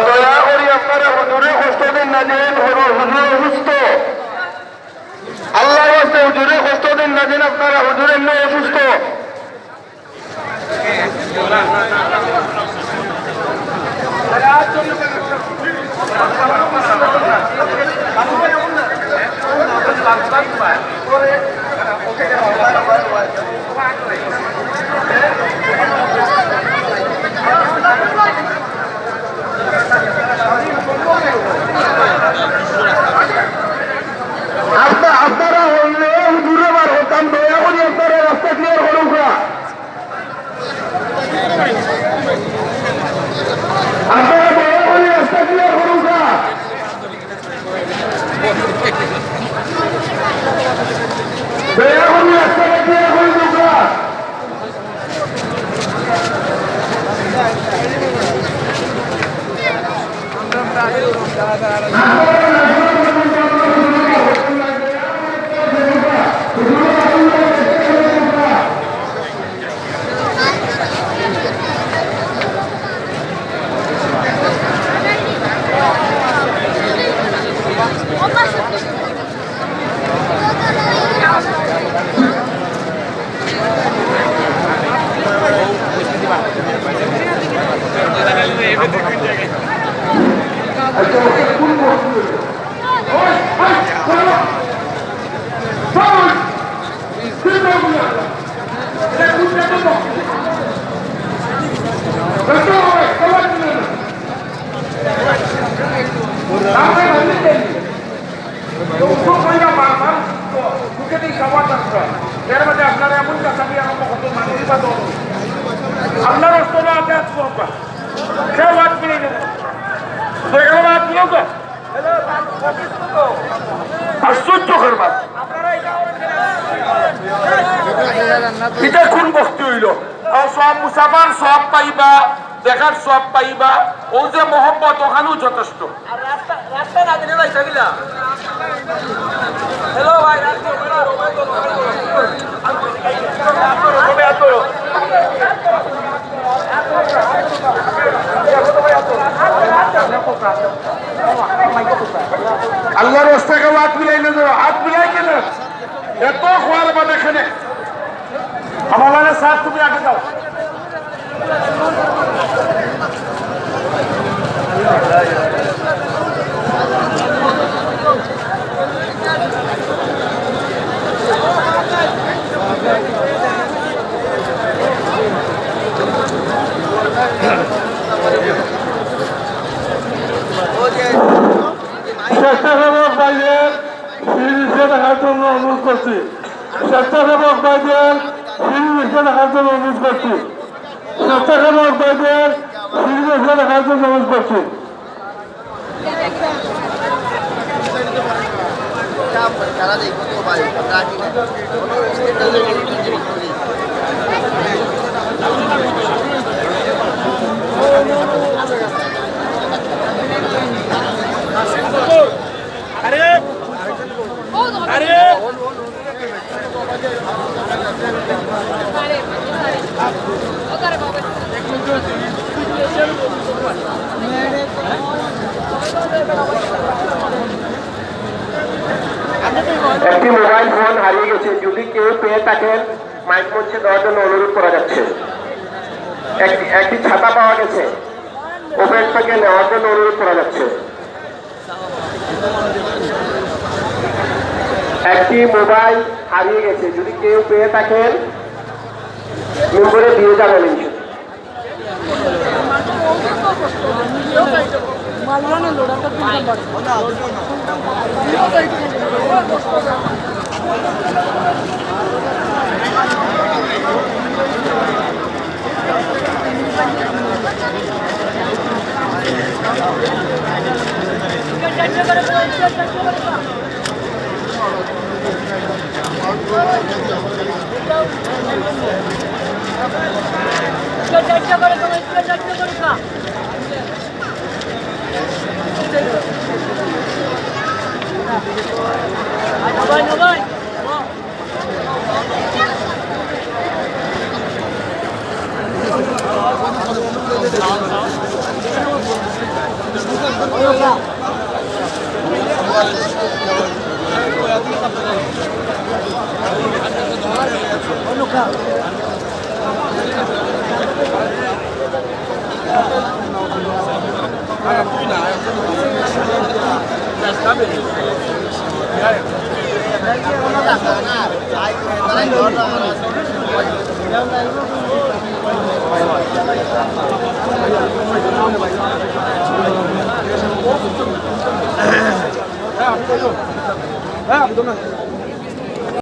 দয়া করি আপনারা হুজুরে কষ্ট দিন না, যেন হুজুর অসুস্থ। আল্লাহর হস্তে হুজুরে কষ্ট দিন না, যেন আপনারা হুজুর এমনি অসুস্থ। আপনারা হইলে হুজুরে বার হতাম, দয়া করি আপনারা রাস্তা ক্লিয়ার করুন। আপনারা দয়া করি রাস্তা ক্লিয়ার করুন। দয়া করি রাস্তাটা ক্লিয়ার করে দিন। আপনারা এমন কাছাবি আমার কত মানুষ বা আপনার অস্ত্র আছে সে বাদ মিলে নেব আশ্চর্য করবা। এটা কোন বস্তু হইল? সব মুসাফার সব পাইবা, দেখার সব পাইবা, ও যে মহব্বত ওখানেও যথেষ্ট। হ্যালো ভাই, আল্লাহর রাস্তাকে হাত মিলাই না, হাত মিলাই কেন এত খোয়ার বাদ এখানে আমার মানে স্যার তুমি আগে যাও। স্বেচ্ছাসেবক ভাইদের সিরিজে দেখার জন্য অনুরোধ করছি। স্বেচ্ছাসেবক ভাইদের সিরিজে দেখার জন্য অনুরোধ করছি। স্বেচ্ছাসেবক ভাইদের সিরিজে দেখার জন্য অনুরোধ করছি। একটি মোবাইল ফোন হারিয়ে গেছে, যদি কেউ পেয়ে থাকেন মাইক মঞ্চে দেওয়ার জন্য অনুরোধ করা যাচ্ছে। একটি ছাতা পাওয়া গেছে, ওপেন থেকে নেওয়ার জন্য অনুরোধ করা যাচ্ছে। একটি মোবাইল হারিয়ে গেছে, যদি কেউ পেয়ে থাকেন নম্বরে দিয়ে যাবেন। হ্যাঁ, আপনি